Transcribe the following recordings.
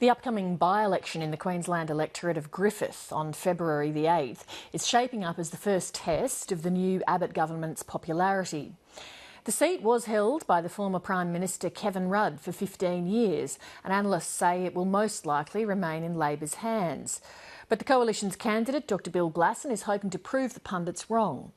The upcoming by-election in the Queensland electorate of Griffith on February the 8th is shaping up as the first test of the new Abbott government's popularity. The seat was held by the former Prime Minister Kevin Rudd for 15 years, and analysts say it will most likely remain in Labor's hands. But the Coalition's candidate, Dr Glasson, is hoping to prove the pundits wrong.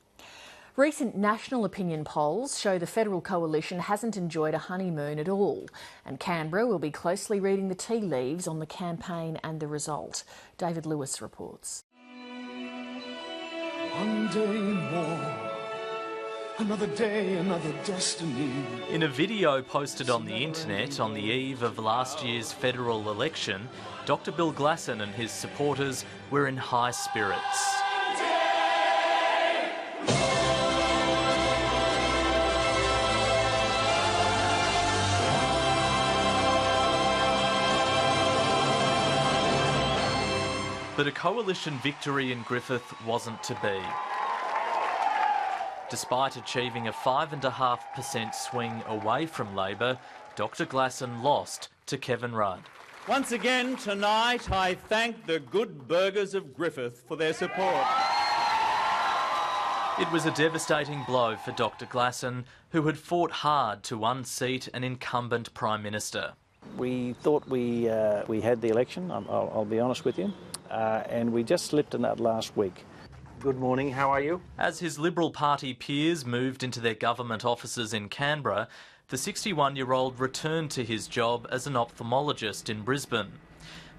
Recent national opinion polls show the federal coalition hasn't enjoyed a honeymoon at all, and Canberra will be closely reading the tea leaves on the campaign and the result. David Lewis reports. One day more, another day, another destiny. In a video posted on the internet on the eve of last year's federal election, Dr Glasson and his supporters were in high spirits. But a coalition victory in Griffith wasn't to be. Despite achieving a 5.5% swing away from Labor, Dr Glasson lost to Kevin Rudd. Once again tonight, I thank the good burghers of Griffith for their support. It was a devastating blow for Dr Glasson, who had fought hard to unseat an incumbent Prime Minister. We thought we had the election, I'll be honest with you, and we just slipped in that last week. Good morning, how are you? As his Liberal Party peers moved into their government offices in Canberra, the 61-year-old returned to his job as an ophthalmologist in Brisbane.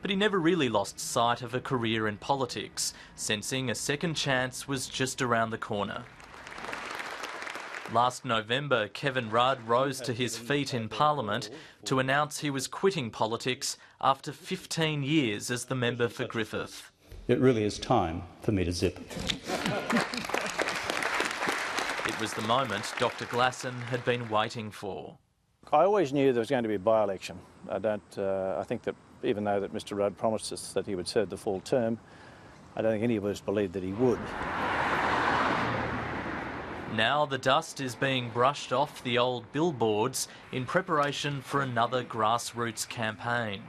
But he never really lost sight of a career in politics, sensing a second chance was just around the corner. Last November, Kevin Rudd rose to his feet in Parliament to announce he was quitting politics after 15 years as the member for Griffith. It really is time for me to zip. It was the moment Dr Glasson had been waiting for. I always knew there was going to be a by-election. I think that even though that Mr Rudd promised us that he would serve the full term, I don't think any of us believed that he would. Now the dust is being brushed off the old billboards in preparation for another grassroots campaign.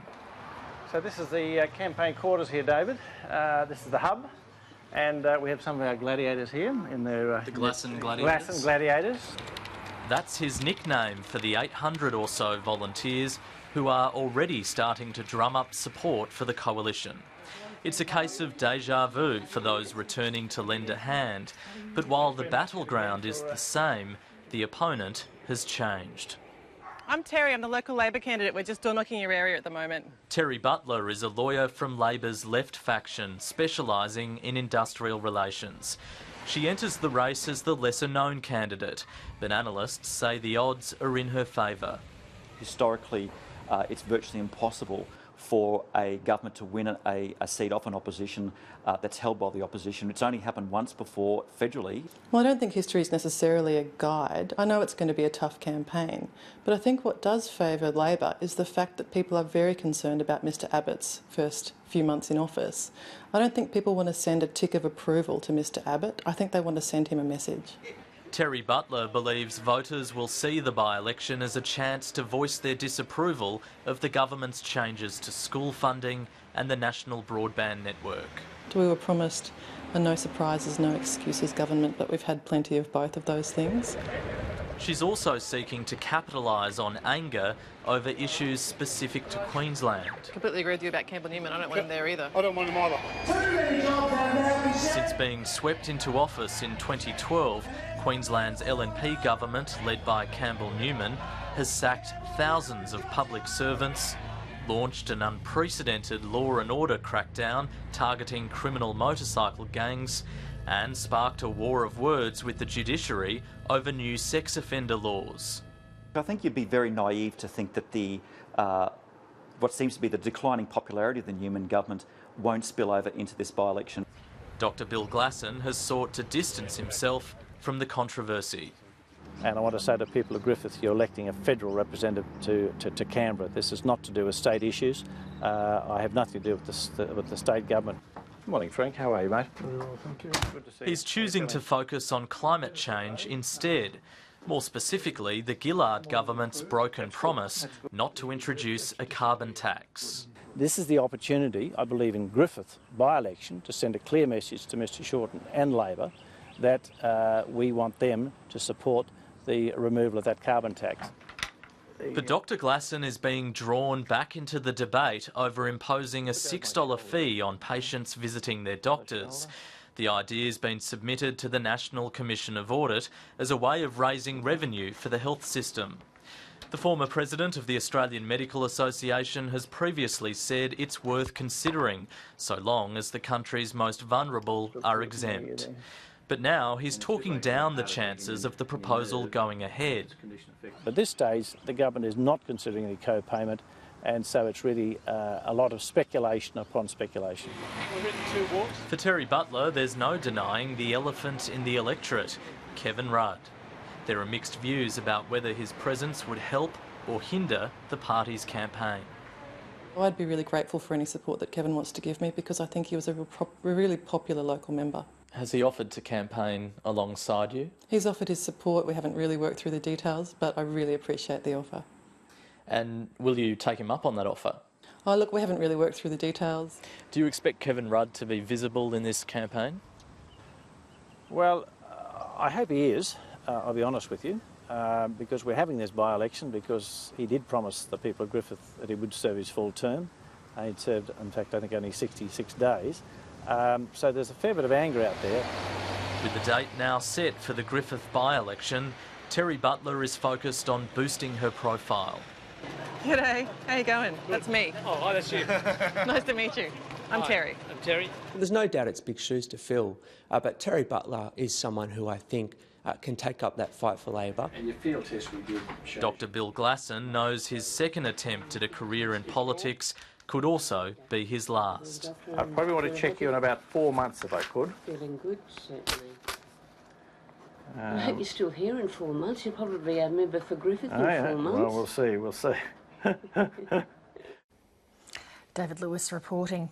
So this is the campaign quarters here, David. This is the hub, and we have some of our gladiators here in their... the Glasson Gladiators? Glasson Gladiators. That's his nickname for the 800 or so volunteers who are already starting to drum up support for the coalition. It's a case of deja vu for those returning to lend a hand, but while the battleground is the same, the opponent has changed. I'm Terry, I'm the local Labor candidate. We're just door-knocking your area at the moment. Terry Butler is a lawyer from Labor's left faction, specialising in industrial relations. She enters the race as the lesser-known candidate, but analysts say the odds are in her favour. Historically, it's virtually impossible for a government to win a seat off an opposition that's held by the opposition. It's only happened once before federally. Well, I don't think history is necessarily a guide. I know it's going to be a tough campaign, but I think what does favour Labor is the fact that people are very concerned about Mr Abbott's first few months in office. I don't think people want to send a tick of approval to Mr Abbott. I think they want to send him a message. Terry Butler believes voters will see the by-election as a chance to voice their disapproval of the government's changes to school funding and the national broadband network. We were promised a no surprises, no excuses government, but we've had plenty of both of those things. She's also seeking to capitalise on anger over issues specific to Queensland. Completely agree with you about Campbell Newman. I don't want him there either. I don't want him either. Since being swept into office in 2012, Queensland's LNP government, led by Campbell Newman, has sacked thousands of public servants, launched an unprecedented law and order crackdown targeting criminal motorcycle gangs, and sparked a war of words with the judiciary over new sex offender laws. I think you'd be very naive to think that what seems to be the declining popularity of the Newman government won't spill over into this by-election. Dr Glasson has sought to distance himself from the controversy. And I want to say to people of Griffith, you're electing a federal representative to Canberra. This is not to do with state issues. I have nothing to do with the state government. Good morning, Frank. How are you, mate? Very well, thank you. Good to see you. He's choosing to focus on climate change instead. More specifically, the Gillard government's broken promise not to introduce a carbon tax. This is the opportunity, I believe, in Griffith by-election to send a clear message to Mr Shorten and Labor that we want them to support the removal of that carbon tax. But Dr Glasson is being drawn back into the debate over imposing a $6 fee on patients visiting their doctors. The idea has been submitted to the National Commission of Audit as a way of raising revenue for the health system. The former president of the Australian Medical Association has previously said it's worth considering, so long as the country's most vulnerable are exempt. But now he's talking down the chances of the proposal going ahead. At this stage, the government is not considering any co-payment, and so it's really a lot of speculation upon speculation. For Terry Butler, there's no denying the elephant in the electorate, Kevin Rudd. There are mixed views about whether his presence would help or hinder the party's campaign. I'd be really grateful for any support that Kevin wants to give me, because I think he was a really popular local member. Has he offered to campaign alongside you? He's offered his support. We haven't really worked through the details, but I really appreciate the offer. And will you take him up on that offer? Oh, look, we haven't really worked through the details. Do you expect Kevin Rudd to be visible in this campaign? Well, I hope he is, I'll be honest with you, because we're having this by-election because he did promise the people of Griffith that he would serve his full term. He'd served, in fact, I think only 66 days. So there's a fair bit of anger out there. With the date now set for the Griffith by-election, Terry Butler is focused on boosting her profile. G'day, how you going? That's me. Oh, hi, that's you. Nice to meet you. I'm Terry. I'm Terry. There's no doubt it's big shoes to fill, but Terry Butler is someone who I think can take up that fight for Labor. And your field test we did show. Dr Bill Glasson knows his second attempt at a career in politics could also be his last. I probably want to check you in about 4 months if I could. Feeling good, certainly. I hope you're still here in 4 months. You'll probably be a member for Griffith in 4 months. Well, we'll see, we'll see. David Lewis reporting.